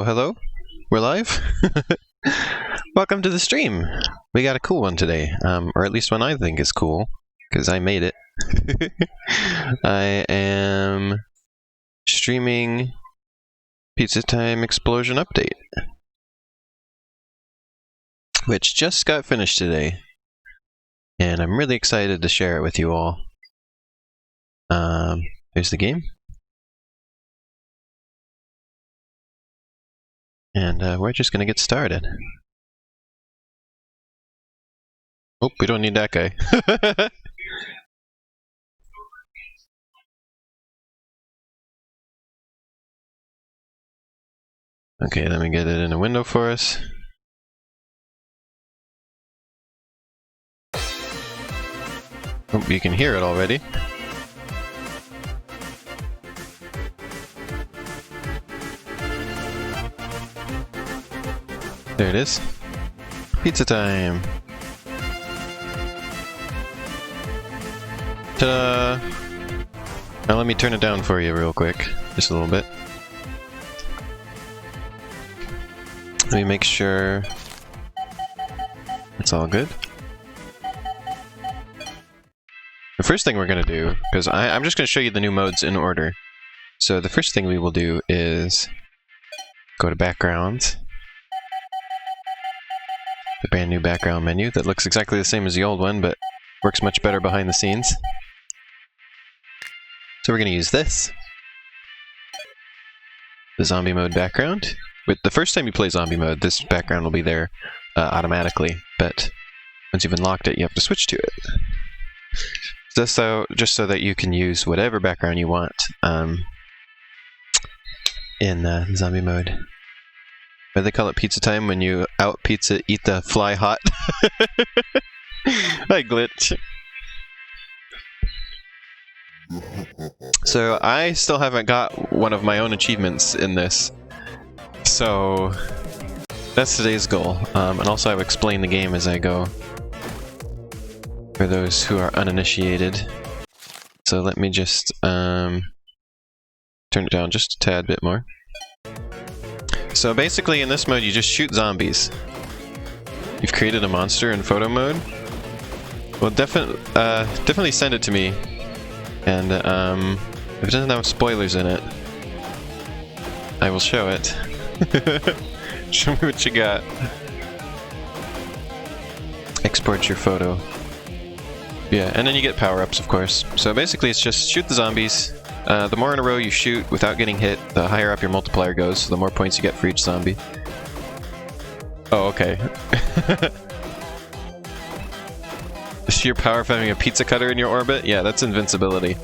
Oh, hello? We're live? Welcome to the stream! We got a cool one today, or at least one I think is cool, because I made it. I am streaming Pizza Time Explosion Update, which just got finished today, and I'm really excited to share it with you all. Here's the game. And we're just gonna get started. Oh, we don't need that guy. Okay, let me get it in a window for us. Oh, you can hear it already. There it is. Pizza time! Ta-da! Now let me turn it down for you real quick. Just a little bit. Let me make sure it's all good. The first thing we're going to do, because I'm just going to show you the new modes in order. So the first thing we will do is go to backgrounds. The brand new background menu that looks exactly the same as the old one, but works much better behind the scenes. So we're going to use this. The zombie mode background. The first time you play zombie mode, this background will be there automatically, but once you've unlocked it, you have to switch to it. Just so that you can use whatever background you want in zombie mode. What do they call it? Pizza time when you out pizza eat the fly hot. Hi, Glitch. So I still haven't got one of my own achievements in this. So that's today's goal. And also I've explained the game as I go for those who are uninitiated. So let me just turn it down just a tad bit more. So basically in this mode you just shoot zombies. You've created a monster in photo mode. Well, definitely send it to me. And if it doesn't have spoilers in it, I will show it. Show me what you got. Export your photo. Yeah, and then you get power-ups, of course. So basically it's just shoot the zombies. The more in a row you shoot without getting hit, the higher up your multiplier goes, so the more points you get for each zombie. Oh, okay. The sheer power of having a pizza cutter in your orbit? Yeah, that's invincibility.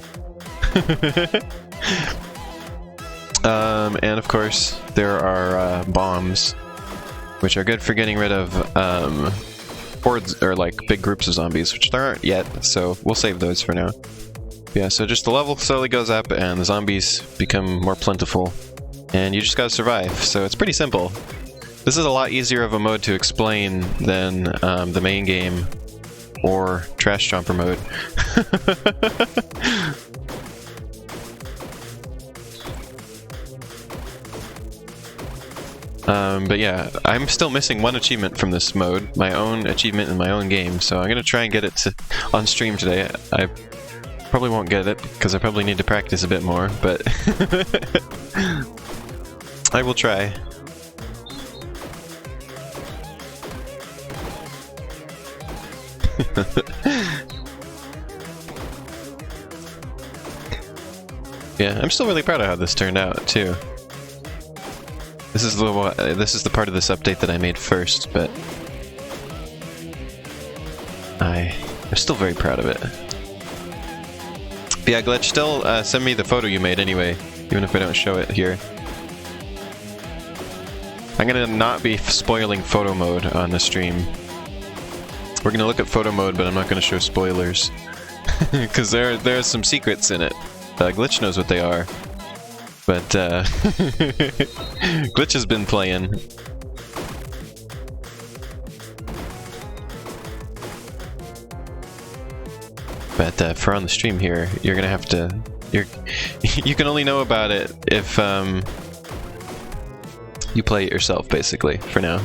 And of course, there are bombs, which are good for getting rid of hordes, or like big groups of zombies, which there aren't yet, so we'll save those for now. Yeah, so just the level slowly goes up and the zombies become more plentiful, and you just gotta survive, so it's pretty simple. This is a lot easier of a mode to explain than the main game or Trash Chomper mode. But yeah, I'm still missing one achievement from this mode, my own achievement in my own game, so I'm gonna try and get it on stream today. I probably won't get it, because I probably need to practice a bit more, but I will try. Yeah, I'm still really proud of how this turned out, too. This is the part of this update that I made first, but I'm still very proud of it. But yeah, Glitch, still send me the photo you made anyway, even if I don't show it here. I'm gonna not be spoiling photo mode on the stream. We're gonna look at photo mode, but I'm not gonna show spoilers. Because there are some secrets in it. Glitch knows what they are. But Glitch has been playing. But for on the stream here, you're gonna have to... you can only know about it if You play it yourself, basically, for now.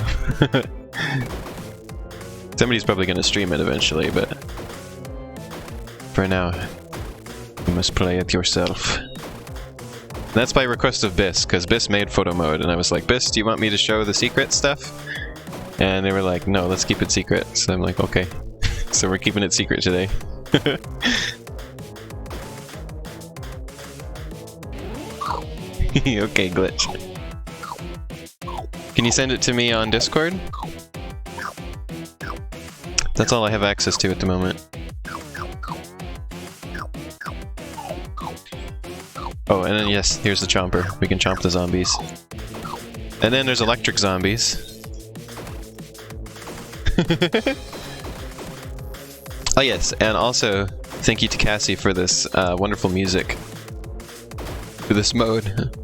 Somebody's probably going to stream it eventually, but for now, you must play it yourself. And that's by request of Biss, because Biss made photo mode, and I was like, Biss, do you want me to show the secret stuff? And they were like, no, let's keep it secret. So I'm like, okay. So we're keeping it secret today. Okay, Glitch. Can you send it to me on Discord? That's all I have access to at the moment. Oh, and then yes, here's the chomper. We can chomp the zombies. And then there's electric zombies. Oh yes, and also thank you to Cassie for this wonderful music for this mode.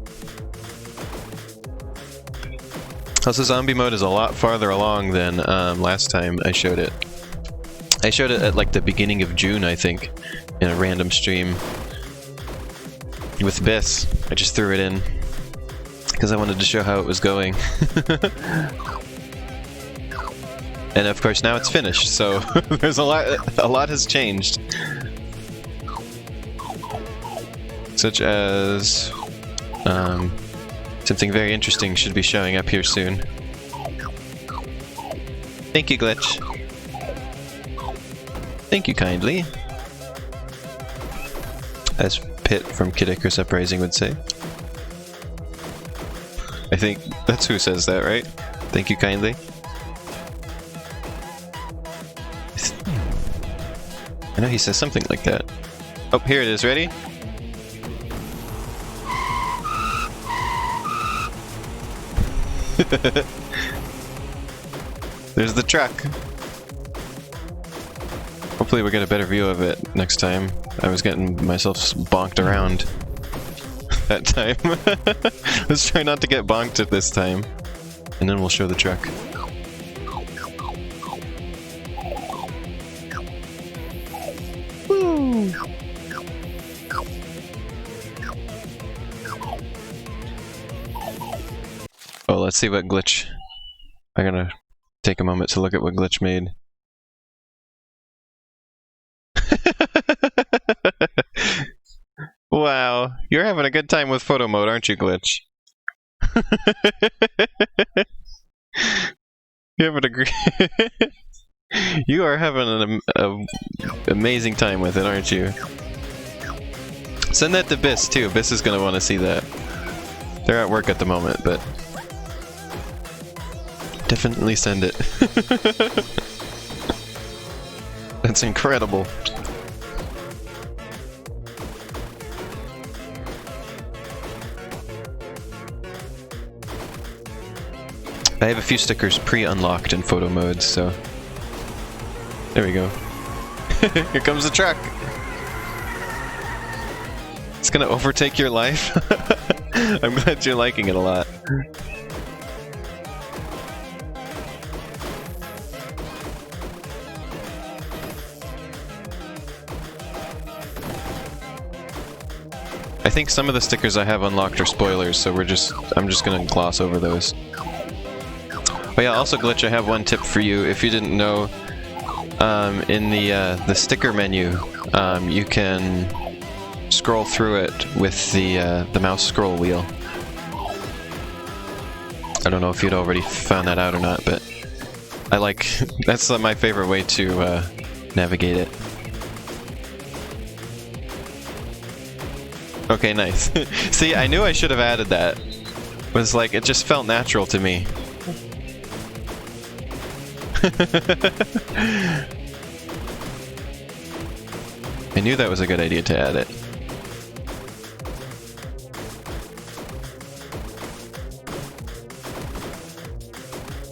Also, zombie mode is a lot farther along than last time I showed it. I showed it at like the beginning of June, I think, in a random stream with Biss. I just threw it in because I wanted to show how it was going. And of course now it's finished, so there's a lot has changed. Such as something very interesting should be showing up here soon. Thank you, Glitch. Thank you kindly. As Pit from Kid Icarus Uprising would say. I think that's who says that, right? Thank you kindly. I know he says something like that. Oh, here it is. Ready? There's the truck. Hopefully we get a better view of it next time. I was getting myself bonked around that time. Let's try not to get bonked at this time. And then we'll show the truck. Woo! Oh, let's see what Glitch... I'm gonna take a moment to look at what Glitch made. Wow, you're having a good time with photo mode, aren't you, Glitch? You're having a great... You are having an amazing time with it, aren't you? Send that to Biss, too. Biss is gonna want to see that. They're at work at the moment, but... Definitely send it. That's incredible. I have a few stickers pre-unlocked in photo mode, so... There we go. Here comes the truck! It's gonna overtake your life? I'm glad you're liking it a lot. I think some of the stickers I have unlocked are spoilers, so I'm just gonna gloss over those. Oh yeah, also Glitch, I have one tip for you. If you didn't know, in the sticker menu, you can scroll through it with the mouse scroll wheel. I don't know if you'd already found that out or not, but I like that's my favorite way to navigate it. Okay, nice. See, I knew I should have added that. It was like, it just felt natural to me. I knew that was a good idea to add it.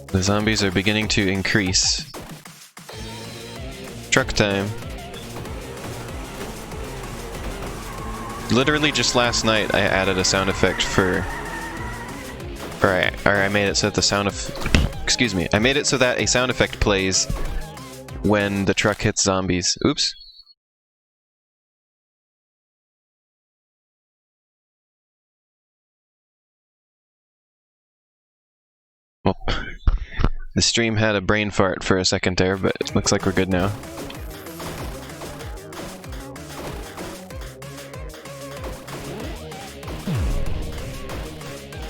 The zombies are beginning to increase. Truck time. Literally just last night I added a sound effect for... Or I made it so that the sound of... Excuse me. I made it so that a sound effect plays when the truck hits zombies. Oops. Well, the stream had a brain fart for a second there, but it looks like we're good now.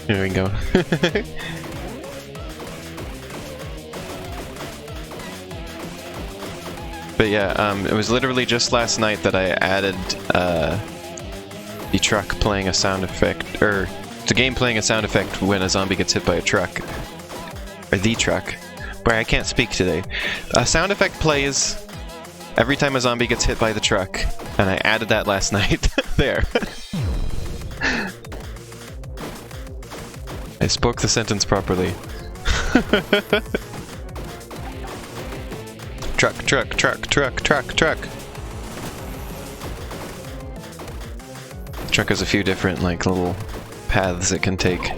Here we go. But yeah, it was literally just last night that I added the truck playing a sound effect, or the game playing a sound effect when a zombie gets hit by a truck. Or the truck. Boy, I can't speak today. A sound effect plays every time a zombie gets hit by the truck, and I added that last night. There. I spoke the sentence properly. Truck, truck, truck, truck, truck, truck. Truck has a few different, like, little paths it can take.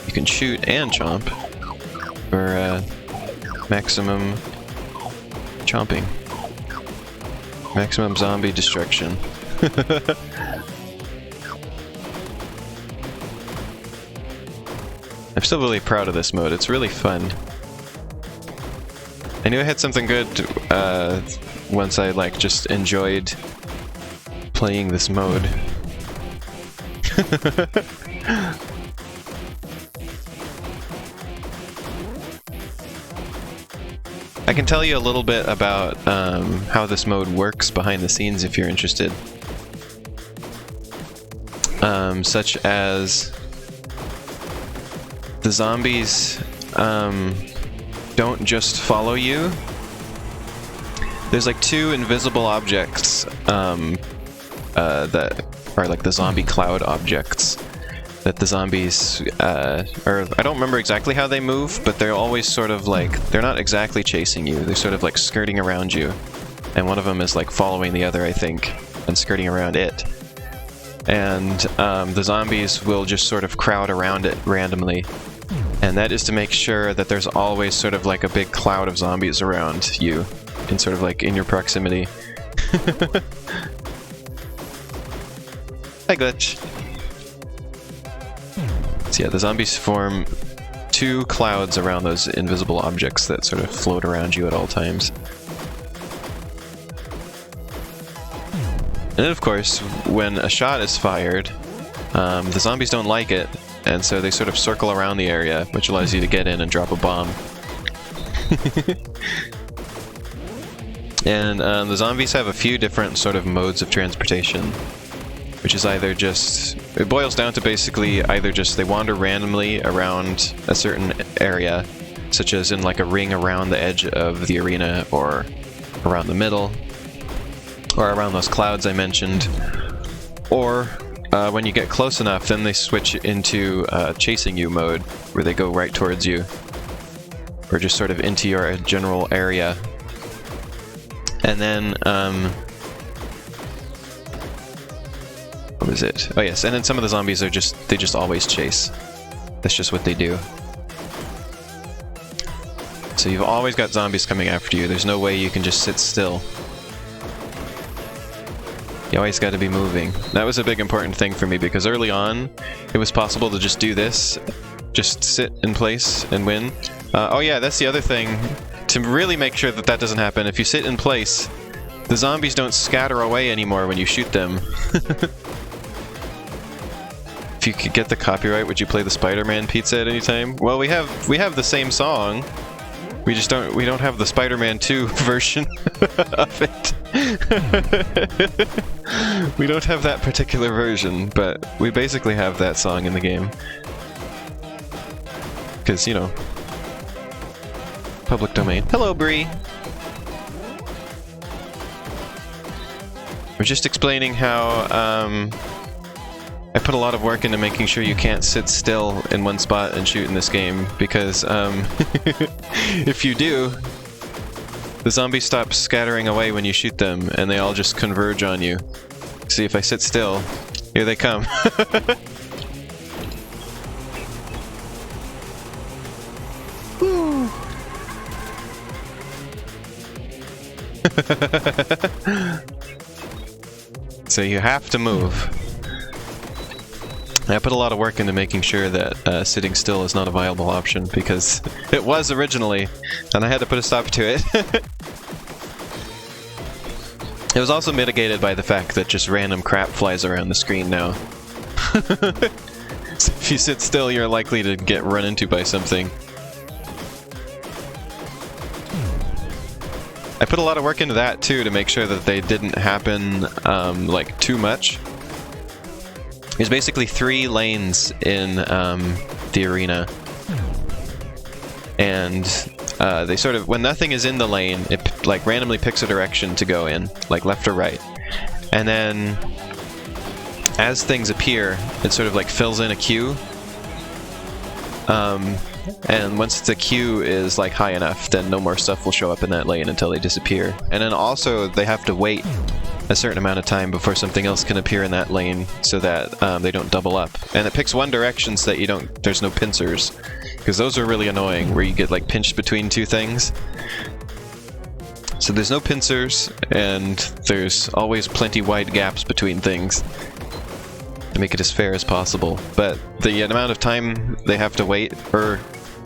You can shoot and chomp for maximum chomping. Maximum zombie destruction. I'm still really proud of this mode. It's really fun. I knew I had something good once I like just enjoyed playing this mode. I can tell you a little bit about how this mode works behind the scenes if you're interested. Such as the zombies don't just follow you. There's like two invisible objects that are like the zombie cloud objects that the zombies or I don't remember exactly how they move, but they're always sort of like, they're not exactly chasing you, they're sort of like skirting around you, and one of them is like following the other, I think, and skirting around it. And the zombies will just sort of crowd around it randomly, and that is to make sure that there's always sort of like a big cloud of zombies around you, in sort of like in your proximity. Hi, Glitch. So yeah, the zombies form two clouds around those invisible objects that sort of float around you at all times. And then, of course, when a shot is fired, the zombies don't like it, and so they sort of circle around the area, which allows you to get in and drop a bomb. And the zombies have a few different sort of modes of transportation, which is either just, it boils down to basically either just they wander randomly around a certain area, such as in like a ring around the edge of the arena, or around the middle, or around those clouds I mentioned, or when you get close enough, then they switch into chasing you mode, where they go right towards you, or just sort of into your general area. And then, what was it? Oh yes, and then some of the zombies are just, they just always chase. That's just what they do. So you've always got zombies coming after you. There's no way you can just sit still. You always got to be moving. That was a big important thing for me, because early on, it was possible to just do this. Just sit in place and win. Oh yeah, that's the other thing. To really make sure that that doesn't happen, if you sit in place, the zombies don't scatter away anymore when you shoot them. If you could get the copyright, would you play the Spider-Man pizza at any time? Well, we have the same song. We don't have the Spider-Man 2 version of it. We don't have that particular version, but we basically have that song in the game. Because, you know, public domain. Hello, Bree! We're just explaining how, I put a lot of work into making sure you can't sit still in one spot and shoot in this game, because, if you do, the zombies stop scattering away when you shoot them, and they all just converge on you. See, if I sit still, here they come. Woo! So you have to move. I put a lot of work into making sure that sitting still is not a viable option, because it was originally, and I had to put a stop to it. It was also mitigated by the fact that just random crap flies around the screen now. So if you sit still, you're likely to get run into by something. I put a lot of work into that too, to make sure that they didn't happen like too much. There's basically 3 lanes in the arena, and they sort of, when nothing is in the lane, it like randomly picks a direction to go in, like left or right, and then as things appear, it sort of like fills in a queue. And once the queue is like high enough, then no more stuff will show up in that lane until they disappear. And then also they have to wait a certain amount of time before something else can appear in that lane, so that they don't double up. And it picks one direction so that there's no pincers, because those are really annoying, where you get like pinched between 2 things. So there's no pincers, and there's always plenty wide gaps between things to make it as fair as possible. But the amount of time they have to wait, or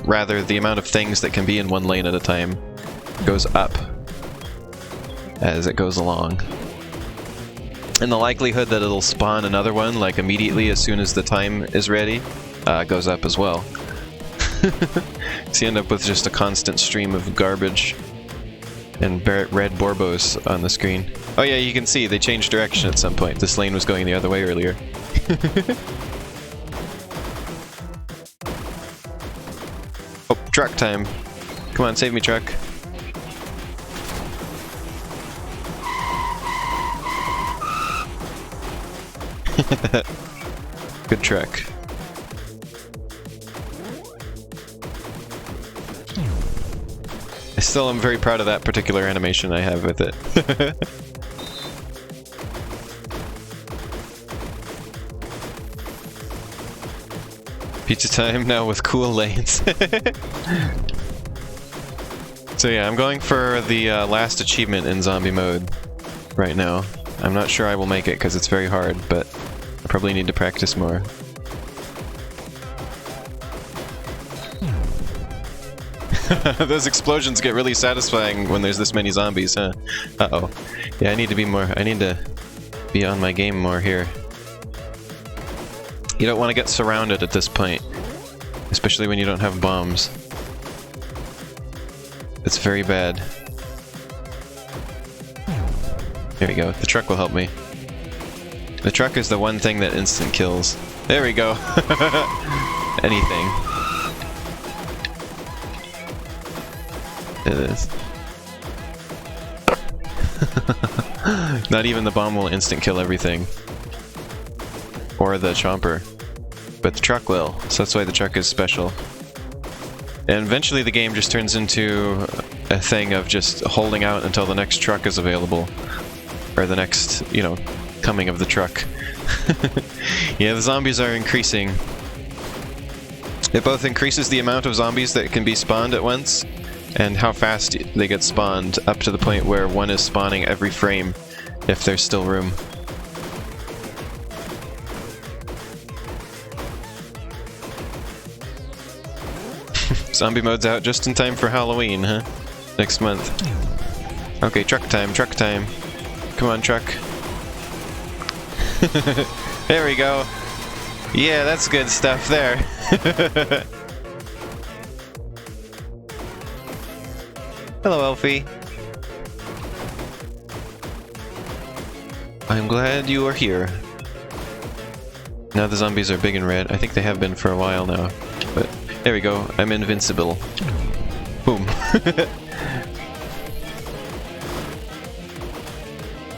rather the amount of things that can be in one lane at a time, goes up as it goes along. And the likelihood that it'll spawn another one like immediately as soon as the time is ready goes up as well. So you end up with just a constant stream of garbage and red Borbos on the screen. Oh yeah, you can see they changed direction at some point. This lane was going the other way earlier. Oh, truck time. Come on, save me, truck. Good truck. I still am very proud of that particular animation I have with it. Pizza time now with cool lanes. So yeah, I'm going for the last achievement in zombie mode right now. I'm not sure I will make it because it's very hard, but I probably need to practice more. Those explosions get really satisfying when there's this many zombies, huh? Uh-oh. Yeah, I need to be on my game more here. You don't want to get surrounded at this point, especially when you don't have bombs. It's very bad. There we go. The truck will help me. The truck is the one thing that instant kills. There we go. Anything. It is. Not even the bomb will instant kill everything. Or the chomper. But the truck will, so that's why the truck is special. And eventually the game just turns into a thing of just holding out until the next truck is available. Or the next, you know, coming of the truck. Yeah, the zombies are increasing. It both increases the amount of zombies that can be spawned at once, and how fast they get spawned, up to the point where one is spawning every frame, if there's still room. Zombie mode's out just in time for Halloween, huh? Next month. Okay, truck time, truck time. Come on, truck. There we go. Yeah, that's good stuff there. Hello, Elfie. I'm glad you are here. Now the zombies are big and red. I think they have been for a while now. But there we go. I'm invincible. Boom.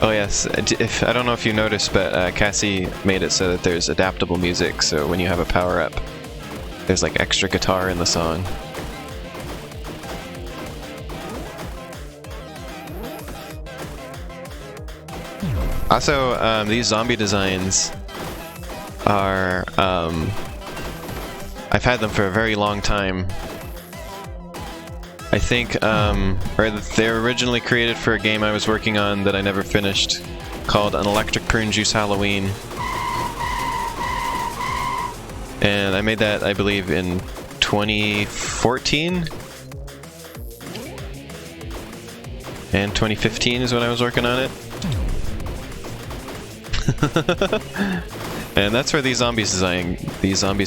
Oh yes, I don't know if you noticed, but Cassie made it so that there's adaptable music, so when you have a power-up, there's like extra guitar in the song. Also, these zombie designs are, I've had them for a very long time. I think, or they're originally created for a game I was working on that I never finished, called An Electric Prune Juice Halloween. And I made that, I believe, in 2014? And 2015 is when I was working on it. And that's where these zombies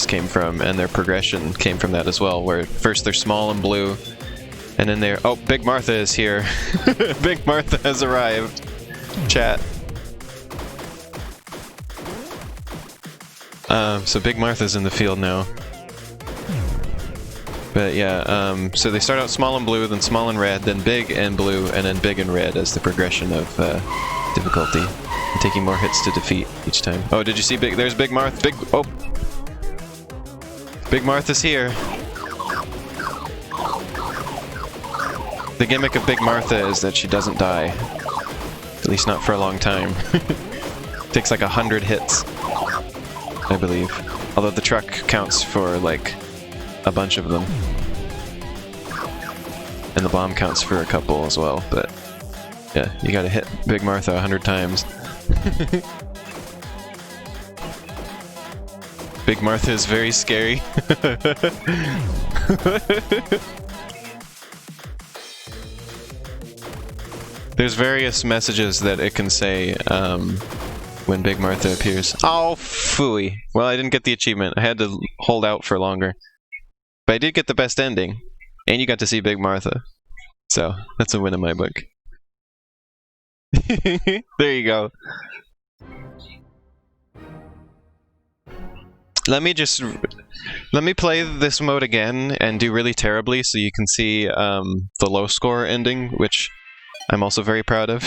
came from, and their progression came from that as well, where first they're small and blue, and then they're... Oh, Big Martha is here! Big Martha has arrived! Chat. So Big Martha's in the field now. But yeah, so they start out small and blue, then small and red, then big and blue, and then big and red as the progression of difficulty. And taking more hits to defeat each time. Oh, did you see Big... There's Big Martha. Oh! Big Martha's here. The gimmick of Big Martha is that she doesn't die. At least not for a long time. Takes like 100 hits, I believe. Although the truck counts for like a bunch of them. And the bomb counts for a couple as well, but yeah, you gotta hit Big Martha 100 times. Big Martha is very scary. There's various messages that it can say when Big Martha appears. Oh, phooey. Well, I didn't get the achievement. I had to hold out for longer. But I did get the best ending. And you got to see Big Martha. So, that's a win in my book. There you go. Let me play this mode again and do really terribly so you can see the low score ending, which I'm also very proud of.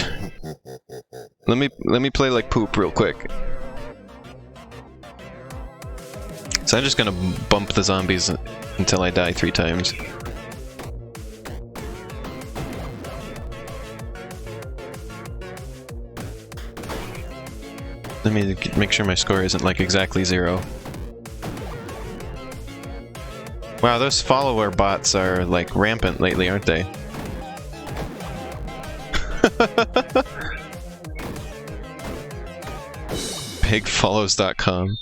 Let me play like poop real quick. So I'm just gonna bump the zombies until I die 3 times. Let me make sure my score isn't like exactly 0. Wow, those follower bots are like rampant lately, aren't they? Pigfollows.com.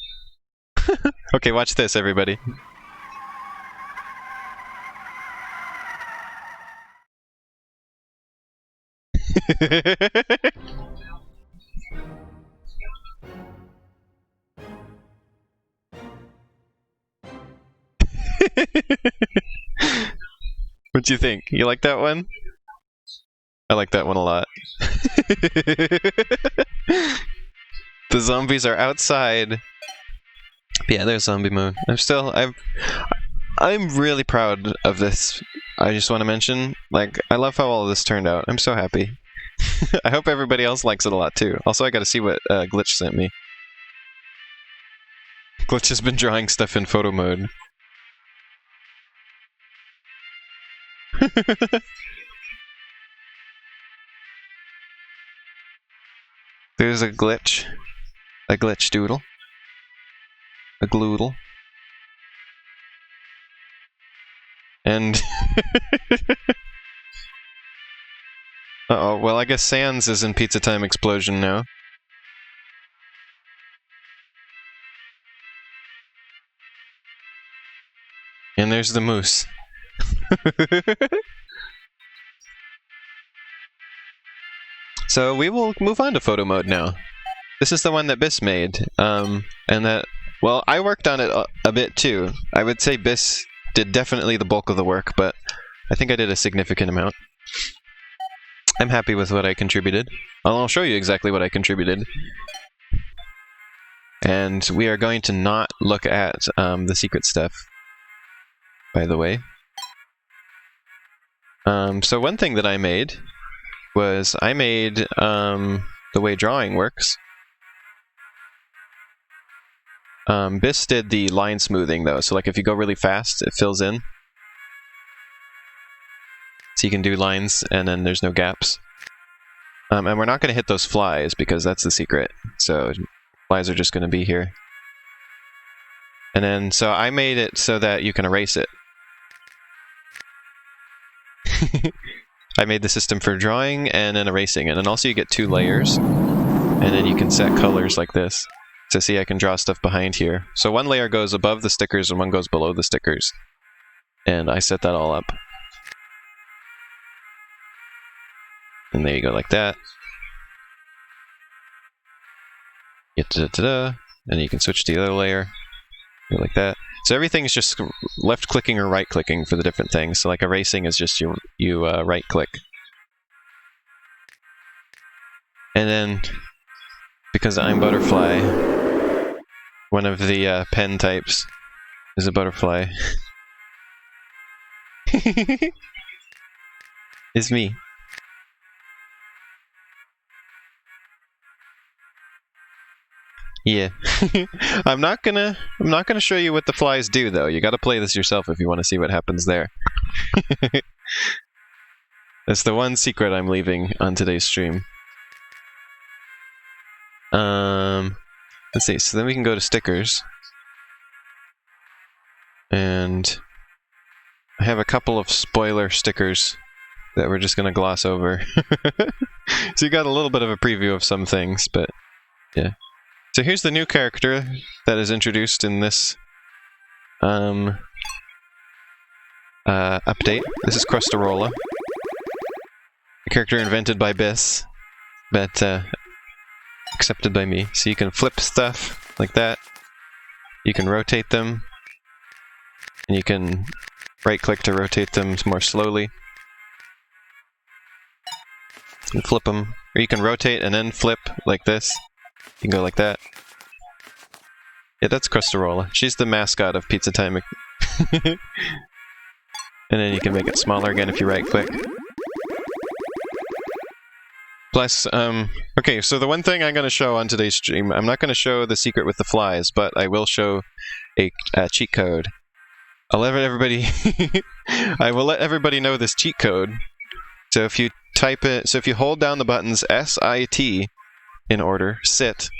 Okay, watch this, everybody. What do you think? You like that one? I like that one a lot. The zombies are outside. Yeah, there's zombie mode. I'm really proud of this. I just want to mention, like, I love how all of this turned out. I'm so happy. I hope everybody else likes it a lot too. Also, I gotta see what Glitch sent me. Glitch has been drawing stuff in photo mode. There's a glitch doodle, a gloodle, and uh-oh, well I guess Sans is in Pizza Time Explosion now. And there's the moose. So we will move on to photo mode now. This is the one that Biss made, and that, well, I worked on it a bit too. I would say Biss did definitely the bulk of the work, but I think I did a significant amount. I'm happy with what I contributed. I'll show you exactly what I contributed. And we are going to not look at the secret stuff, by the way. So one thing that I made was I made the way drawing works. Biss did the line smoothing though, so like if you go really fast, it fills in. So you can do lines and then there's no gaps. And we're not going to hit those flies because that's the secret. So flies are just going to be here. And then, so I made it so that you can erase it. I made the system for drawing and then erasing it. And also you get 2 layers. And then you can set colors like this. So see, I can draw stuff behind here. So one layer goes above the stickers and one goes below the stickers. And I set that all up. And there you go, like that. And you can switch to the other layer. Go like that. So everything is just left-clicking or right-clicking for the different things. So like erasing is just you right-click. And then, because I'm butterfly, one of the pen types is a butterfly. It's me. Yeah. I'm not gonna show you what the flies do though. You gotta play this yourself if you want to see what happens there. That's the one secret I'm leaving on today's stream. Let's see, so then we can go to stickers. And I have a couple of spoiler stickers that we're just gonna gloss over. So you got a little bit of a preview of some things, but yeah. So here's the new character that is introduced in this update. This is Crustarola. A character invented by Biss, but accepted by me. So you can flip stuff like that. You can rotate them. And you can right-click to rotate them more slowly. You can flip them. Or you can rotate and then flip like this. You can go like that. Yeah, that's Crustarola. She's the mascot of Pizza Time. And then you can make it smaller again if you right-click. Plus, okay, so the one thing I'm going to show on today's stream, I'm not going to show the secret with the flies, but I will show a cheat code. I'll let everybody... I will let everybody know this cheat code. So if you type it... So if you hold down the buttons S-I-T in order, sit,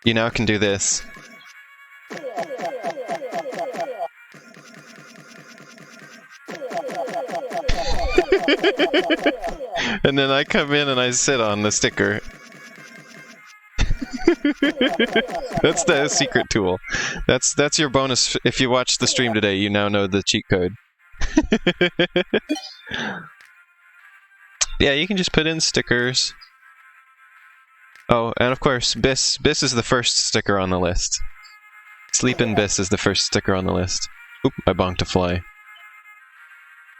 you now can do this. And then I come in and I sit on the sticker. That's the secret tool. That's your bonus. If you watch the stream today, you now know the cheat code. Yeah, you can just put in stickers. Oh, and of course, Biss. Biss is the first sticker on the list. Sleepin' Biss is the first sticker on the list. Oop, I bonked a fly.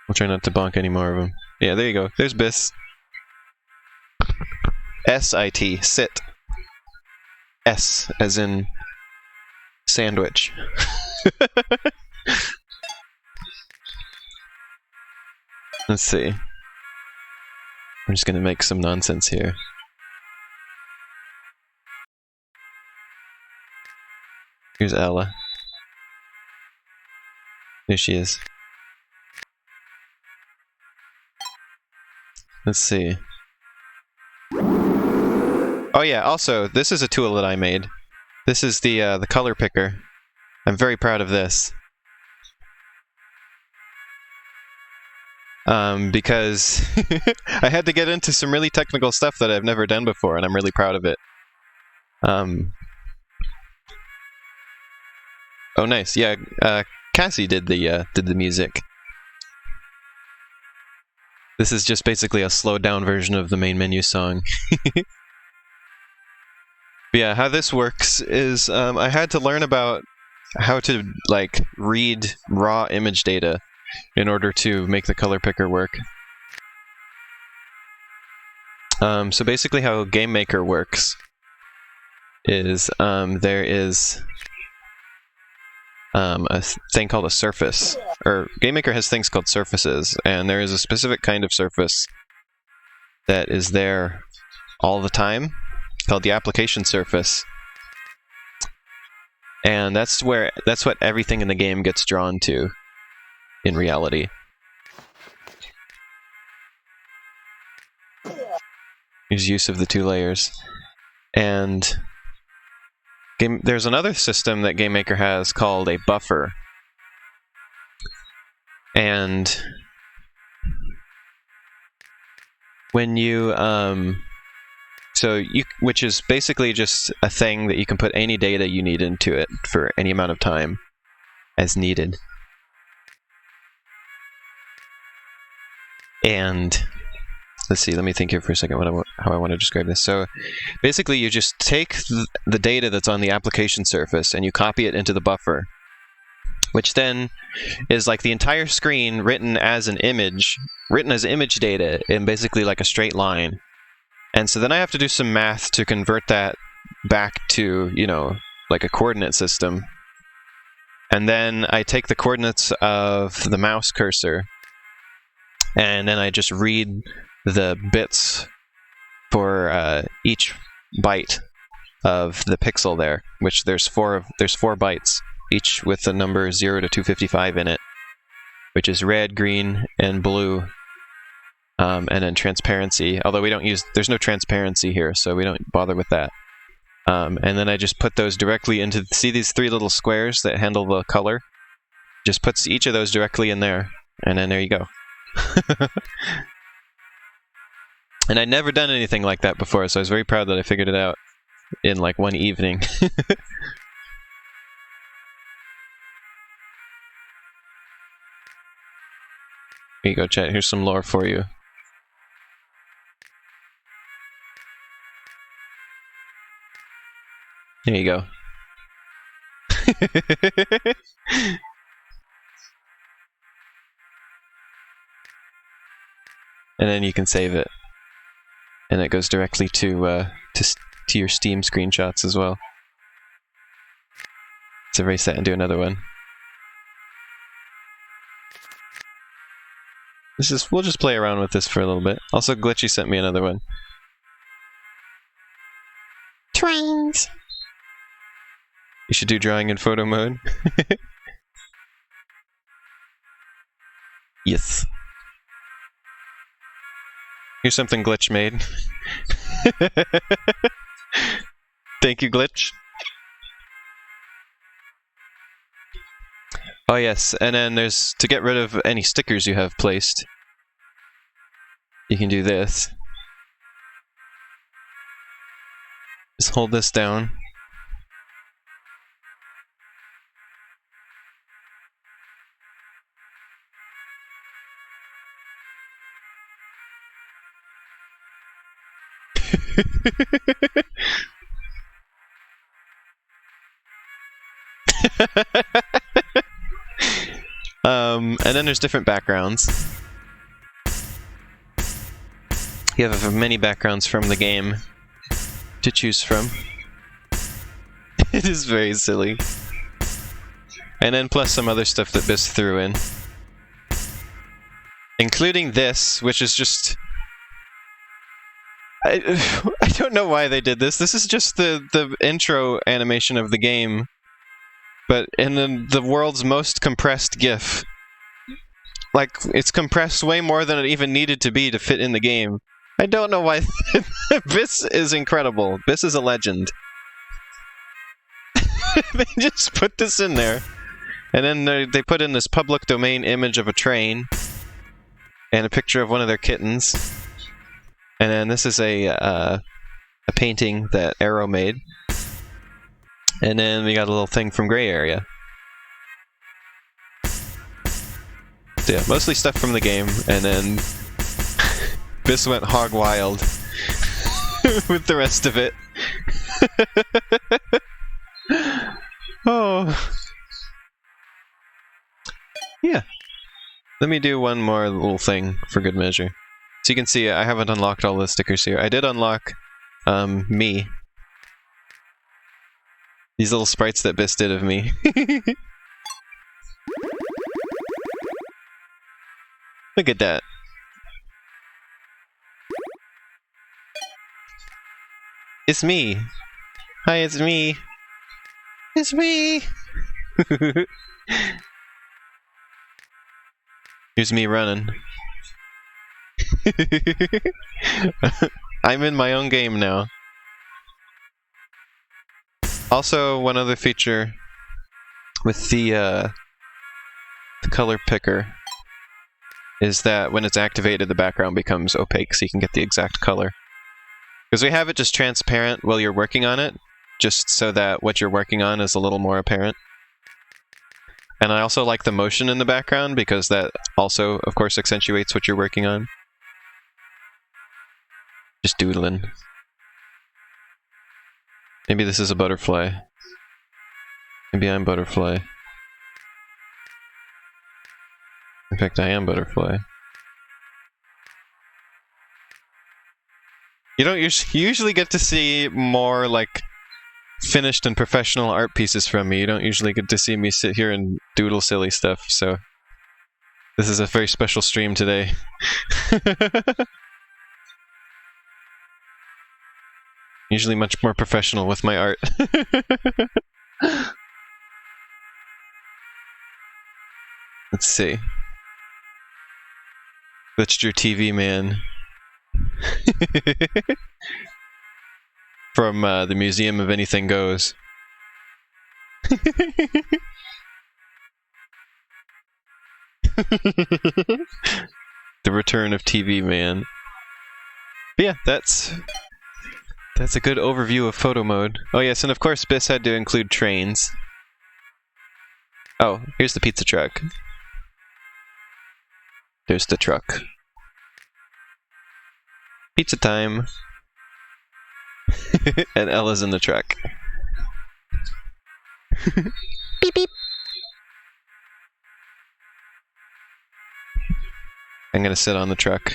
I'll try not to bonk any more of them. Yeah, there you go. There's Biss. S-I-T, sit. S, as in sandwich. Let's see. I'm just gonna make some nonsense here. Here's Ella. There she is. Let's see. Oh yeah, also, this is a tool that I made. This is the color picker. I'm very proud of this. Because I had to get into some really technical stuff that I've never done before, and I'm really proud of it. Oh, nice. Yeah, Cassie did the music. This is just basically a slowed down version of the main menu song. But yeah, how this works is I had to learn about how to like read raw image data in order to make the color picker work. So basically how GameMaker works is there is a thing called a surface, or GameMaker has things called surfaces, and there is a specific kind of surface that is there all the time, called the application surface, and that's what everything in the game gets drawn to in reality. Here's use of the two layers, and there's another system that GameMaker has called a buffer. And when you So which is basically just a thing that you can put any data you need into it for any amount of time as needed. And let's see, let me think here for a second how I want to describe this. So basically you just take the data that's on the application surface and you copy it into the buffer, which then is like the entire screen written as image data in basically like a straight line. And so then I have to do some math to convert that back to, you know, like a coordinate system. And then I take the coordinates of the mouse cursor, and then I just read the bits for each byte of the pixel there, which there's four bytes, each with the number 0 to 255 in it, which is red, green, and blue. And then transparency, although there's no transparency here, so we don't bother with that. And then I just put those directly into, see these three little squares that handle the color? Just puts each of those directly in there, and then there you go. And I'd never done anything like that before, so I was very proud that I figured it out in like one evening. Here you go, chat. Here's some lore for you. There you go. And then you can save it, and it goes directly to your Steam screenshots as well. Let's erase that and do another one. We'll just play around with this for a little bit. Also, Glitchy sent me another one. Trains. You should do drawing in photo mode. Yes. Here's something Glitch made. Thank you, Glitch. Oh yes, and then there's, to get rid of any stickers you have placed, you can do this. Just hold this down. And then there's different backgrounds. You have many backgrounds from the game to choose from. It is very silly. And then plus some other stuff that Biss threw in. Including this, which is just... I don't know why they did this. This is just the intro animation of the game, but in the world's most compressed GIF. Like, it's compressed way more than it even needed to be to fit in the game. I don't know why. Biss is incredible. Biss is a legend. They just put this in there, and then they put in this public domain image of a train and a picture of one of their kittens. And then this is a painting that Arrow made. And then we got a little thing from Gray Area. So yeah, mostly stuff from the game, and then Biss went hog wild with the rest of it. Oh. Yeah. Let me do one more little thing for good measure. So you can see I haven't unlocked all the stickers here. I did unlock me. These little sprites that Biss did of me. Look at that. It's me. Hi, it's me. It's me. Here's me running. I'm in my own game now. Also, one other feature with the color picker is that when it's activated, the background becomes opaque, so you can get the exact color. Because we have it just transparent while you're working on it, just so that what you're working on is a little more apparent. And I also like the motion in the background, because that also, of course, accentuates what you're working on. Just doodling. Maybe this is a butterfly. Maybe I'm butterfly. In fact, I am butterfly. You don't usually get to see more, like, finished and professional art pieces from me. You don't usually get to see me sit here and doodle silly stuff, so this is a very special stream today. Usually much more professional with my art. Let's see. That's your TV man. From the Museum of Anything Goes. The return of TV man. But yeah, that's a good overview of photo mode. Oh yes, and of course BIS had to include trains. Oh, here's the pizza truck. There's the truck. Pizza time. And Ella's in the truck. Beep beep. I'm gonna sit on the truck.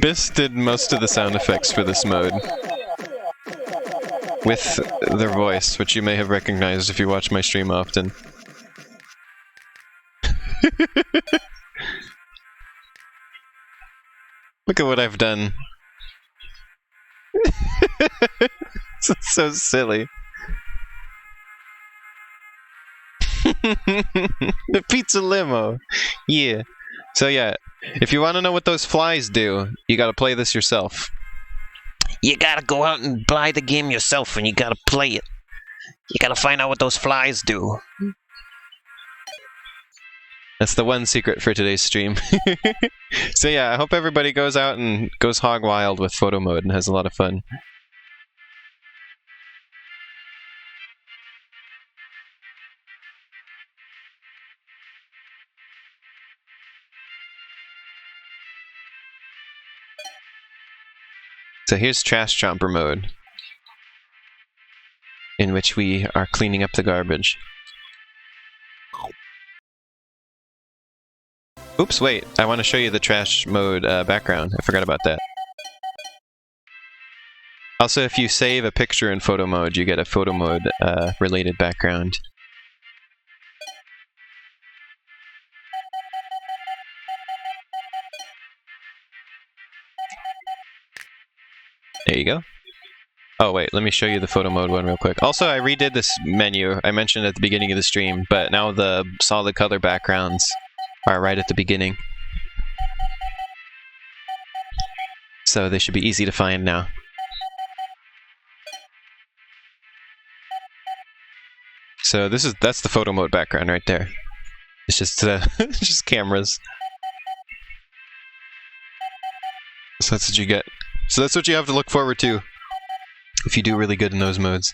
BIS did most of the sound effects for this mode. With their voice, which you may have recognized if you watch my stream often. Look at what I've done. So silly. The pizza limo. Yeah. So yeah, if you want to know what those flies do, you gotta play this yourself. You gotta go out and buy the game yourself and you gotta play it. You gotta find out what those flies do. That's the one secret for today's stream. So yeah, I hope everybody goes out and goes hog wild with photo mode and has a lot of fun. So here's Trash Chomper mode, in which we are cleaning up the garbage. Oops, wait, I want to show you the trash mode background. I forgot about that. Also, if you save a picture in photo mode, you get a photo mode related background. There you go. Oh wait, let me show you the photo mode one real quick. Also, I redid this menu. I mentioned at the beginning of the stream, but now the solid color backgrounds are right at the beginning. So they should be easy to find now. So that's the photo mode background right there. It's just it's just cameras. So that's what you get. So that's what you have to look forward to if you do really good in those modes.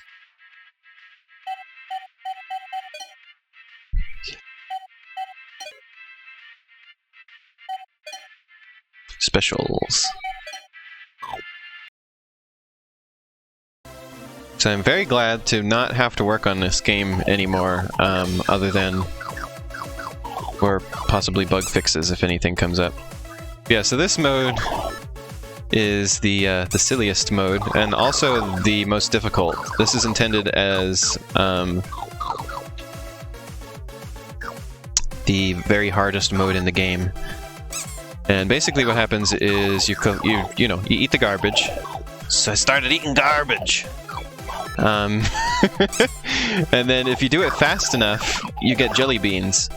Specials. So I'm very glad to not have to work on this game anymore, other than for possibly bug fixes if anything comes up. Yeah, so this mode is the silliest mode, and also the most difficult. This is intended as the very hardest mode in the game. And basically what happens is you eat the garbage. So I started eating garbage. And then if you do it fast enough, you get jelly beans.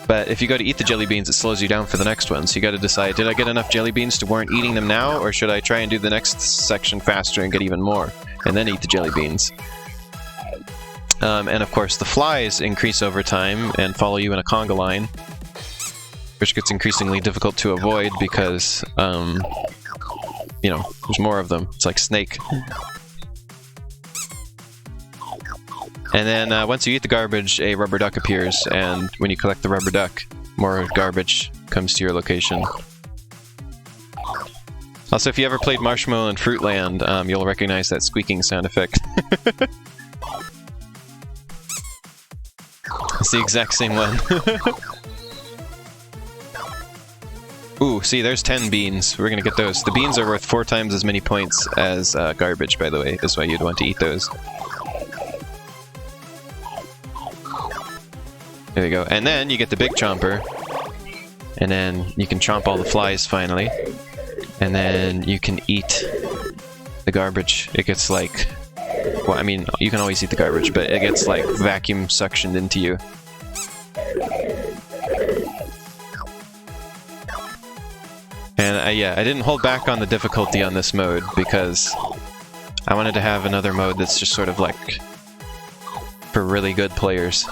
But if you go to eat the jelly beans, it slows you down for the next one. So you got to decide, did I get enough jelly beans to warrant eating them now, or should I try and do the next section faster and get even more, and then eat the jelly beans? And of course the flies increase over time and follow you in a conga line, which gets increasingly difficult to avoid because, you know, there's more of them. It's like Snake. And then once you eat the garbage, a rubber duck appears, and when you collect the rubber duck, more garbage comes to your location. Also, if you ever played Marshmallow in Fruitland, you'll recognize that squeaking sound effect. It's the exact same one. Ooh, see, there's 10 beans. We're gonna get those. The beans are worth 4 times as many points as garbage, by the way. That's why you'd want to eat those. There we go. And then you get the big chomper. And then you can chomp all the flies, finally. And then you can eat the garbage. It gets like... Well, I mean, you can always eat the garbage, but it gets like vacuum suctioned into you. And yeah, I didn't hold back on the difficulty on this mode because I wanted to have another mode that's just sort of like for really good players.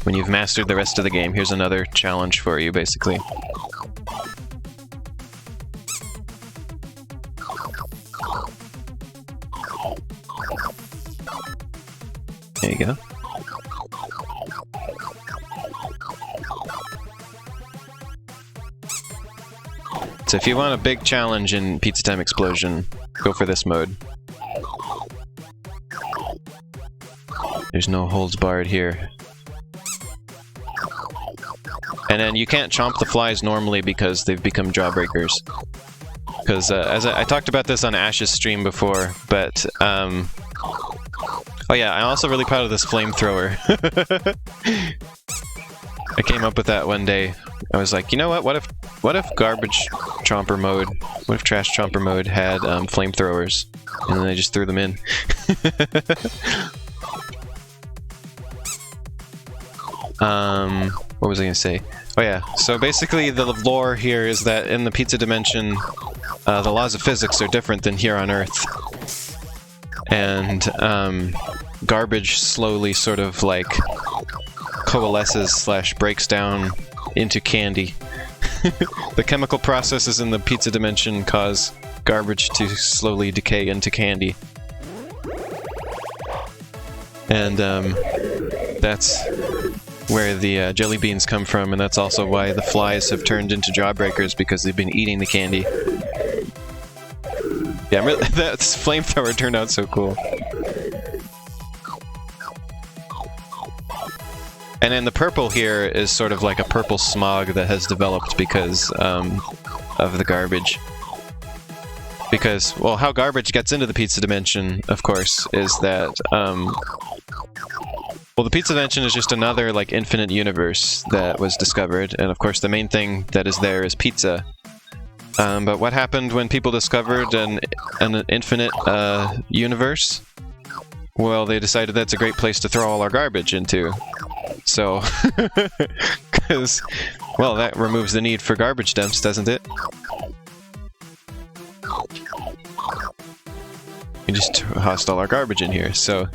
When you've mastered the rest of the game, here's another challenge for you, basically. There you go. So if you want a big challenge in Pizza Time Explosion, go for this mode. There's no holds barred here. And then you can't chomp the flies normally because they've become jawbreakers. Because as I talked about this on Ash's stream before, but oh yeah, I'm also really proud of this flamethrower. I came up with that one day. I was like, you know what? What if garbage chomper mode, what if trash chomper mode had flamethrowers, and then I just threw them in. What was I gonna say? Oh yeah, so basically the lore here is that in the pizza dimension, the laws of physics are different than here on Earth. And garbage slowly sort of like coalesces / breaks down into candy. The chemical processes in the pizza dimension cause garbage to slowly decay into candy. And that's where the jelly beans come from, and that's also why the flies have turned into jawbreakers, because they've been eating the candy. Yeah, that flamethrower turned out so cool. And then the purple here is sort of like a purple smog that has developed because of the garbage. Because, well, how garbage gets into the pizza dimension, of course, is that, well, the pizza dimension is just another, like, infinite universe that was discovered, and of course the main thing that is there is pizza. But what happened when people discovered an infinite universe? Well, they decided that's a great place to throw all our garbage into. So, because, well, that removes the need for garbage dumps, doesn't it? We just tossed all our garbage in here, so...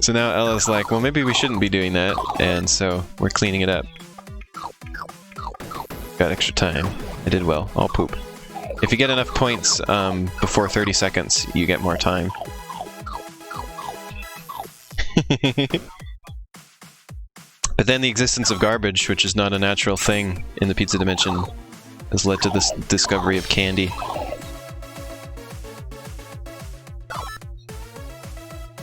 So now Ella's like, well, maybe we shouldn't be doing that, and so we're cleaning it up. Got extra time. I did well. I'll poop. If you get enough points before 30 seconds, you get more time. But then the existence of garbage, which is not a natural thing in the pizza dimension, has led to this discovery of candy.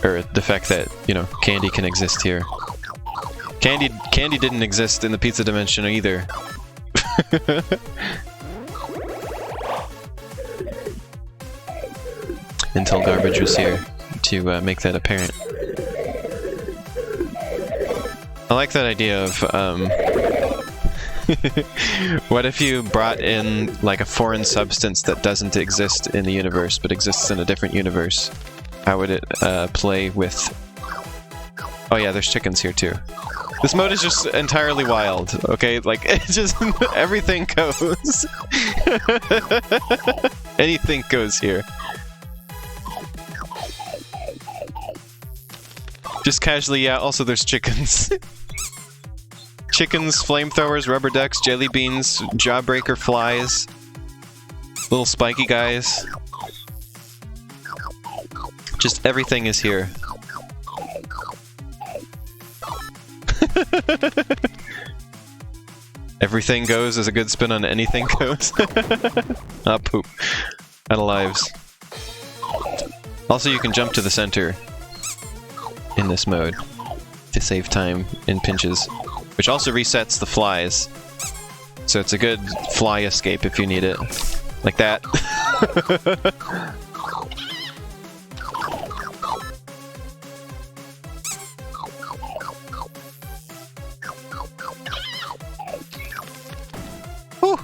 Or the fact that, you know, candy can exist here. Candy didn't exist in the pizza dimension either. Until garbage was here to make that apparent. I like that idea of, what if you brought in, like, a foreign substance that doesn't exist in the universe, but exists in a different universe? How would it play with... Oh yeah, there's chickens here too. This mode is just entirely wild, okay? Like, it just... everything goes. Anything goes here. Just casually, yeah, also there's chickens. Chickens, flamethrowers, rubber ducks, jelly beans, jawbreaker flies, little spiky guys. Just everything is here. Everything goes as a good spin on anything goes. Ah, poop. Out of lives. Also, you can jump to the center in this mode to save time in pinches, which also resets the flies. So it's a good fly escape if you need it. Like that. Whew.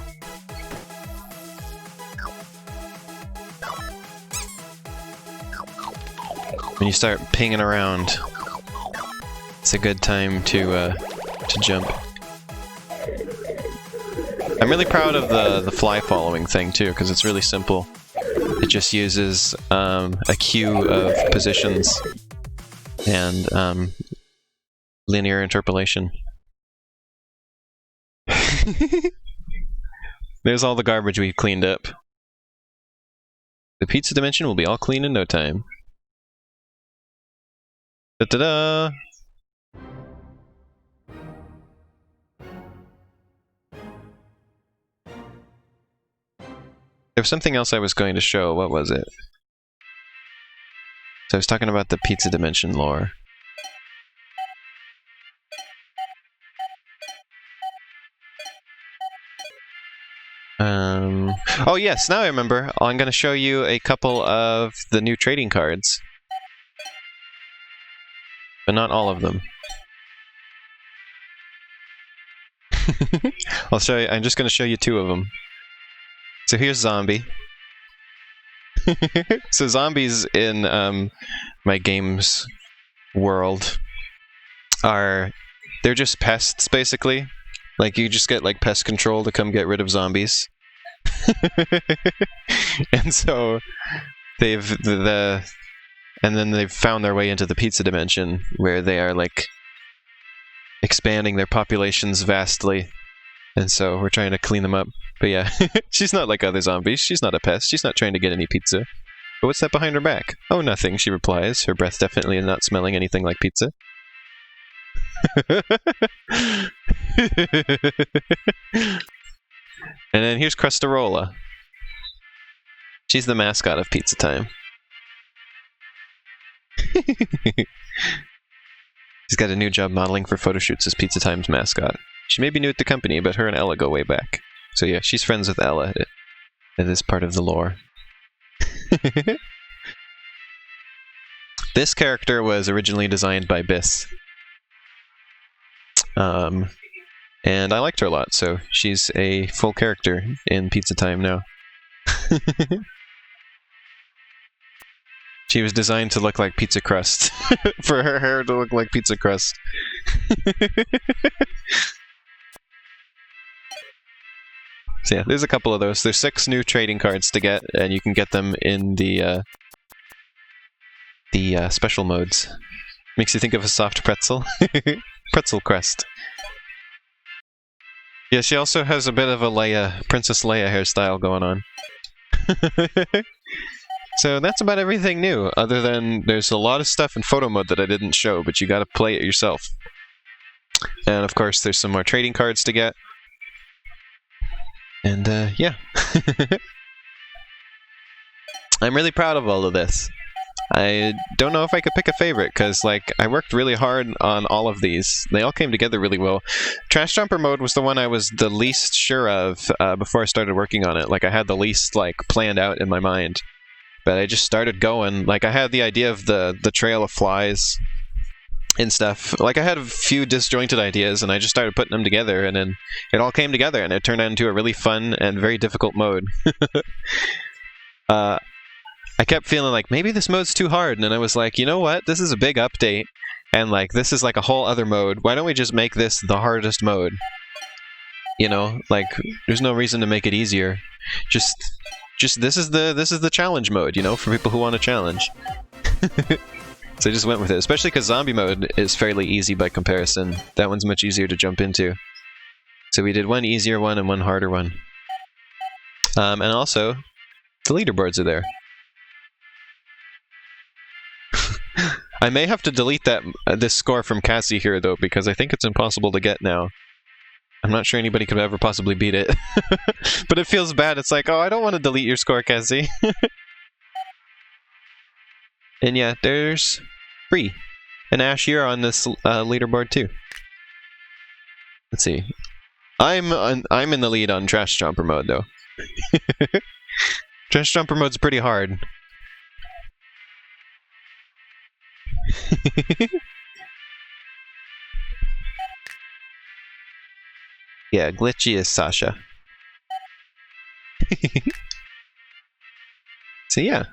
When you start pinging around, it's a good time to jump. I'm really proud of the fly following thing too, because it's really simple. It just uses a queue of positions and linear interpolation. There's all the garbage we've cleaned up. The pizza dimension will be all clean in no time. Da-da-da! There was something else I was going to show. What was it? So I was talking about the pizza dimension lore. Oh yes, now I remember. I'm going to show you a couple of the new trading cards. But not all of them. I'll show you. I'm just going to show you two of them. So here's Zombie. So zombies in my games world they're just pests basically. Like you just get like pest control to come get rid of zombies. And so and then they've found their way into the pizza dimension where they are like expanding their populations vastly. And so we're trying to clean them up. But yeah, she's not like other zombies. She's not a pest. She's not trying to get any pizza. But what's that behind her back? Oh, nothing, she replies, her breath definitely not smelling anything like pizza. And then here's Crustarola. She's the mascot of Pizza Time. She's got a new job modeling for photo shoots as Pizza Time's mascot. She may be new at the company, but her and Ella go way back. So yeah, she's friends with Ella. It is part of the lore. This character was originally designed by Biss. And I liked her a lot, so she's a full character in Pizza Time now. She was designed to look like pizza crust. For her hair to look like pizza crust. So yeah, there's a couple of those. There's 6 new trading cards to get, and you can get them in the special modes. Makes you think of a soft pretzel. Pretzel crust. Yeah, she also has a bit of a Princess Leia hairstyle going on. So that's about everything new, other than there's a lot of stuff in photo mode that I didn't show, but you gotta play it yourself. And of course, there's some more trading cards to get. And yeah. I'm really proud of all of this. I don't know if I could pick a favorite, because like I worked really hard on all of these. They all came together really well. Trash Jumper mode was the one I was the least sure of before I started working on it. Like I had the least like planned out in my mind. But I just started going. Like I had the idea of the trail of flies and stuff. Like I had a few disjointed ideas, and I just started putting them together, and then it all came together, and it turned out into a really fun and very difficult mode. I kept feeling like maybe this mode's too hard, and then I was like, you know what? This is a big update, and like this is like a whole other mode. Why don't we just make this the hardest mode? You know, like there's no reason to make it easier. Just this is the challenge mode, you know, for people who want a challenge. So I just went with it, especially because zombie mode is fairly easy by comparison. That one's much easier to jump into. So we did one easier one and one harder one. And also, the leaderboards are there. I may have to delete this score from Cassie here, though, because I think it's impossible to get now. I'm not sure anybody could ever possibly beat it. But it feels bad. It's like, oh, I don't want to delete your score, Cassie. And yeah, there's Free. And Ash, you're on this leaderboard too. Let's see. I'm in the lead on Trash Jumper mode, though. Trash Jumper mode's pretty hard. Yeah, glitchy is Sasha. So yeah.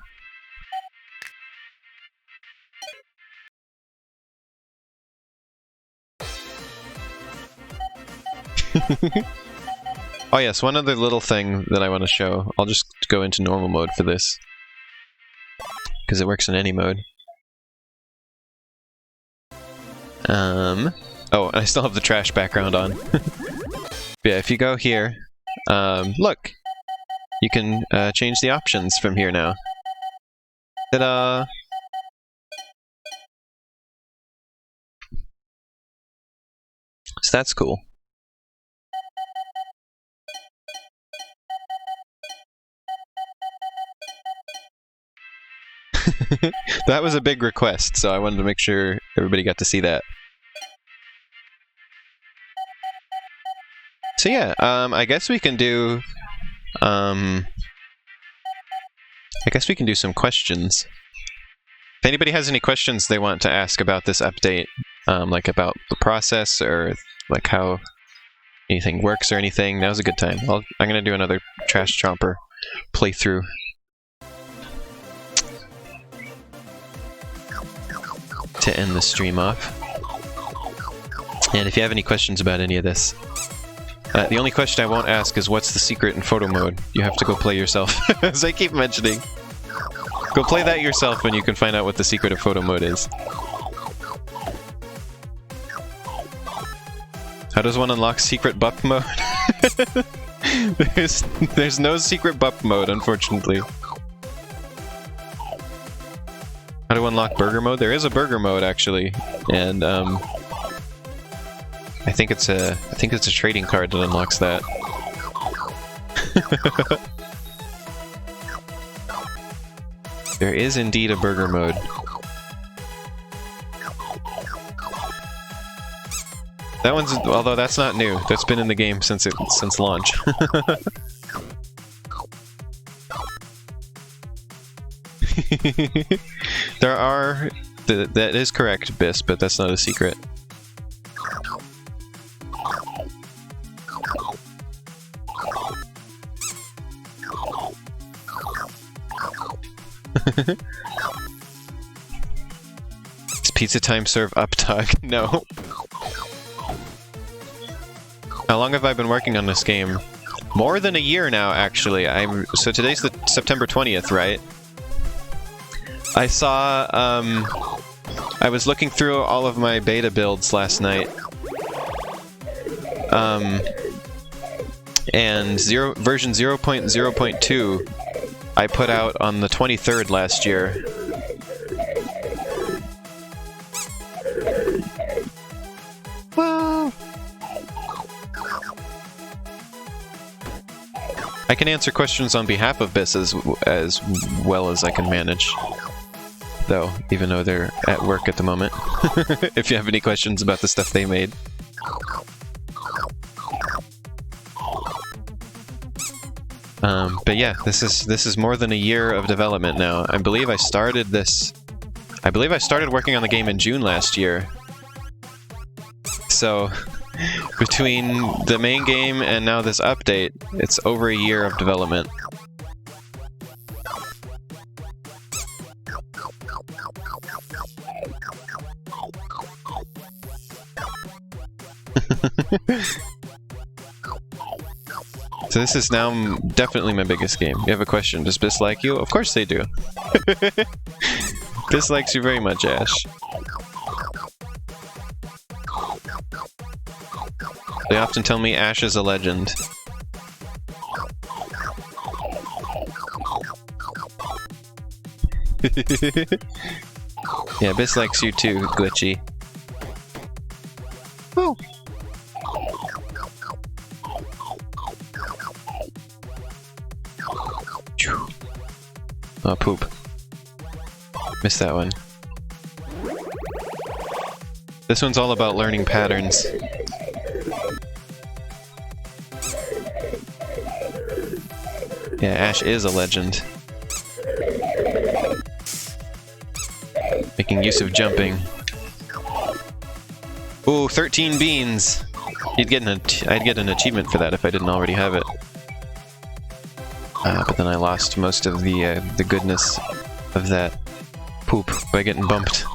Oh yes, one other little thing that I want to show. I'll just go into normal mode for this, because it works in any mode. Oh, I still have the trash background on. Yeah, if you go here, look! You can change the options from here now. Ta-da! So that's cool. That was a big request, so I wanted to make sure everybody got to see that. So yeah, I guess we can do some questions. If anybody has any questions they want to ask about this update, like about the process or like how anything works or anything, now's a good time. I'm gonna do another Trash Chomper playthrough. To end the stream off. And if you have any questions about any of this, the only question I won't ask is what's the secret in photo mode? You have to go play yourself, as I keep mentioning. Go play that yourself and you can find out what the secret of photo mode is. How does one unlock secret bup mode? There's no secret bup mode, unfortunately. How do I unlock burger mode? There is a burger mode actually, and I think it's a trading card that unlocks that. There is indeed a burger mode. That one's, although that's not new. That's been in the game since launch. There are... that is correct, Biss, but that's not a secret. Is Pizza Time serve Uptug? No. How long have I been working on this game? More than a year now, actually. So today's the September 20th, right? I saw, I was looking through all of my beta builds last night. And version 0.0.2 I put out on the 23rd last year. Well, I can answer questions on behalf of Biss as well as I can manage. Though, even though they're at work at the moment. If you have any questions about the stuff they made. But yeah, this is more than a year of development now. I believe I started working on the game in June last year. So, between the main game and now this update, it's over a year of development. So this is now definitely my biggest game. You have a question, does Biss like you? Of course they do. Dislikes you very much, Ash. They often tell me Ash is a legend. Yeah, Biss likes you too, Glitchy. Woo! Oh, poop. Missed that one. This one's all about learning patterns. Yeah, Ash is a legend. Making use of jumping. Ooh, 13 beans! I'd get an achievement for that if I didn't already have it. But then I lost most of the goodness of that poop by getting bumped.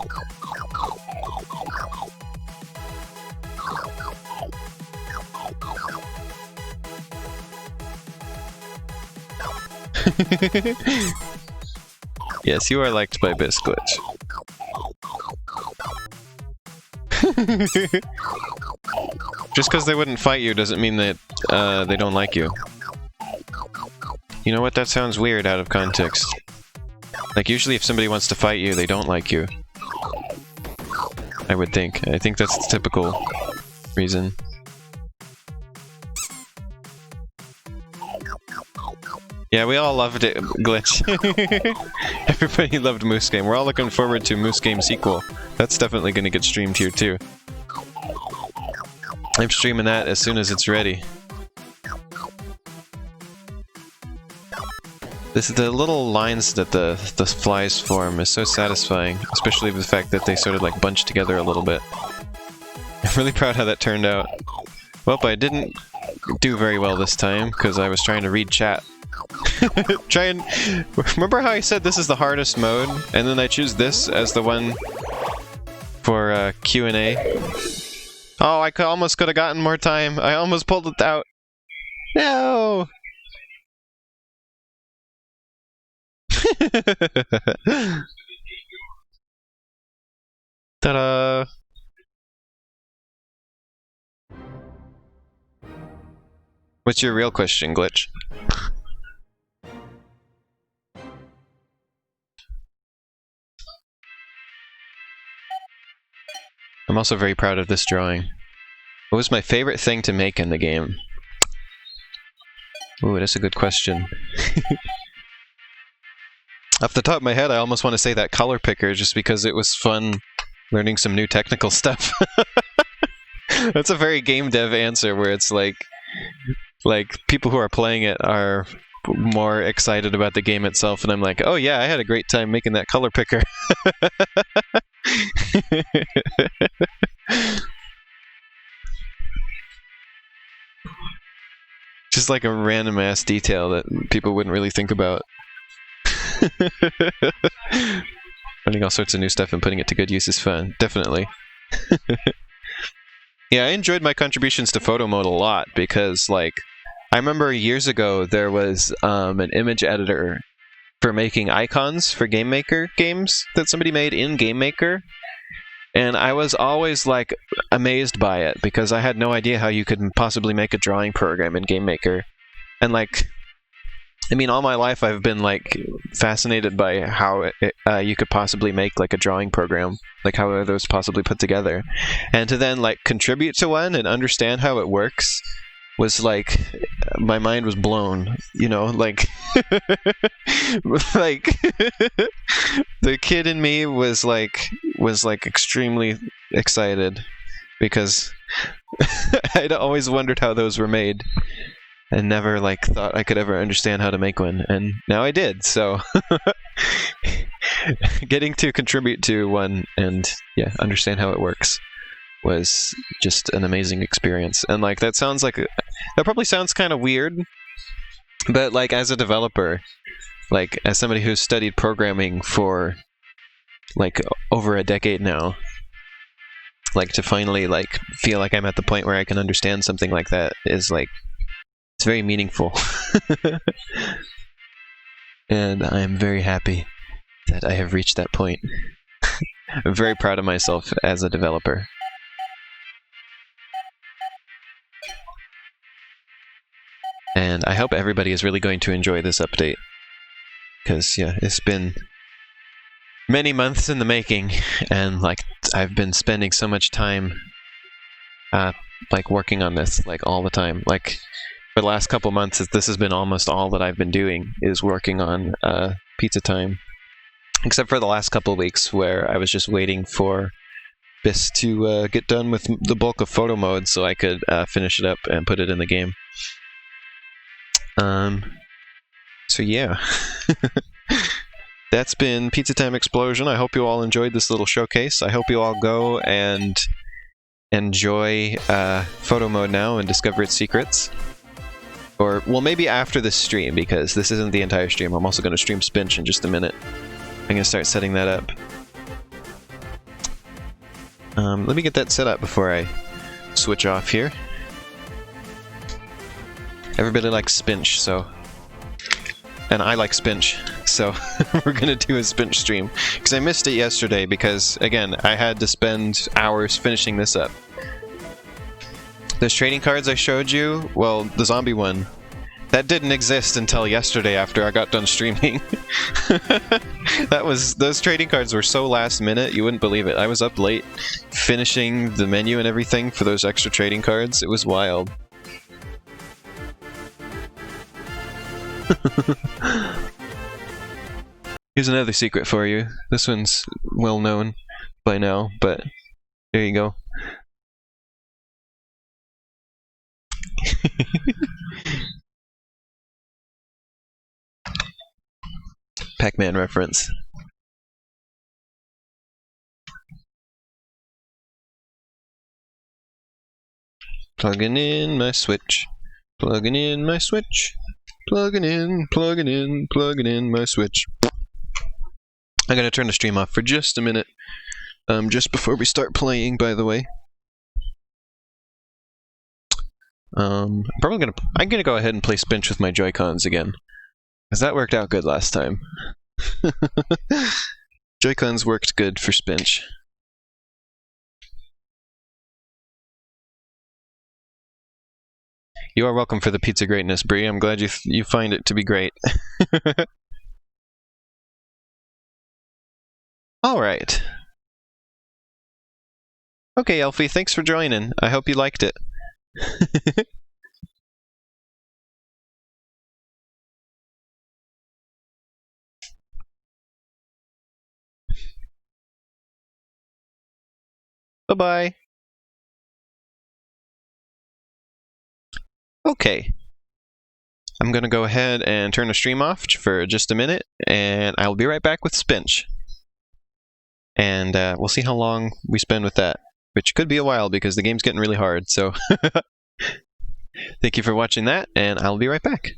Yes, you are liked by Biss Glitch. Just because they wouldn't fight you doesn't mean that they don't like you. You know what? That sounds weird out of context. Like, usually if somebody wants to fight you, they don't like you. I would think. I think that's the typical reason. Yeah, we all loved it, Glitch. Everybody loved Moose Game. We're all looking forward to Moose Game sequel. That's definitely going to get streamed here, too. I'm streaming that as soon as it's ready. The little lines that the flies form is so satisfying, especially the fact that they sort of like bunch together a little bit. I'm really proud how that turned out. Well, I didn't do very well this time because I was trying to read chat. Remember how I said this is the hardest mode, and then I choose this as the one for Q&A? Oh, I almost could have gotten more time. I almost pulled it out. No! Ta-da! What's your real question, Glitch? I'm also very proud of this drawing. What was my favorite thing to make in the game? Ooh, that's a good question. Off the top of my head, I almost want to say that color picker just because it was fun learning some new technical stuff. That's a very game dev answer where it's like people who are playing it are more excited about the game itself, and I'm like, oh yeah, I had a great time making that color picker. Just like a random ass detail that people wouldn't really think about. Learning all sorts of new stuff and putting it to good use is fun, definitely. Yeah, I enjoyed my contributions to photo mode a lot because, like, I remember years ago there was an image editor for making icons for Game Maker games that somebody made in Game Maker, and I was always like amazed by it because I had no idea how you could possibly make a drawing program in Game Maker. And like, I mean, all my life I've been like fascinated by how you could possibly make like a drawing program, like how are those possibly put together, and to then like contribute to one and understand how it works was like, my mind was blown, you know, like like the kid in me was like extremely excited because I'd always wondered how those were made and never like thought I could ever understand how to make one, and now I did. So getting to contribute to one and yeah, understand how it works was just an amazing experience. And like that probably sounds kind of weird, but like as a developer, like as somebody who's studied programming for like over a decade now, like to finally like feel like I'm at the point where I can understand something like that is like, it's very meaningful. And I am very happy that I have reached that point. I'm very proud of myself as a developer. And I hope everybody is really going to enjoy this update. Because, yeah, it's been many months in the making, and, like, I've been spending so much time, like, working on this, like, all the time. Like, for the last couple months, this has been almost all that I've been doing, is working on, Pizza Time. Except for the last couple of weeks, where I was just waiting for this to, get done with the bulk of photo mode, so I could, finish it up and put it in the game. So yeah. That's been Pizza Time Explosion. I hope you all enjoyed this little showcase. I hope you all go and enjoy photo mode now and discover its secrets. Or, well, maybe after this stream, because this isn't the entire stream. I'm also going to stream Spinch in just a minute. I'm going to start setting that up. Let me get that set up before I switch off here. Everybody likes Spinch, so... And I like Spinch, so we're gonna do a Spinch stream. Because I missed it yesterday, because, again, I had to spend hours finishing this up. Those trading cards I showed you, well, the zombie one, that didn't exist until yesterday after I got done streaming. Those trading cards were so last minute, you wouldn't believe it. I was up late finishing the menu and everything for those extra trading cards. It was wild. Here's another secret for you. This one's well known by now, but there you go. Pac-Man reference. Plugging in my switch. Plugging in my switch. Plugging in my switch. I'm gonna turn the stream off for just a minute. Just before we start playing, by the way. I'm gonna go ahead and play Spinch with my Joy-Cons again. Because that worked out good last time. Joy-Cons worked good for Spinch. You are welcome for the pizza greatness, Bree. I'm glad you find it to be great. Alright. Okay, Elfie, thanks for joining. I hope you liked it. Bye-bye. Okay. I'm gonna go ahead and turn the stream off for just a minute, and I'll be right back with Spinch. And we'll see how long we spend with that, which could be a while because the game's getting really hard, so... Thank you for watching that, and I'll be right back.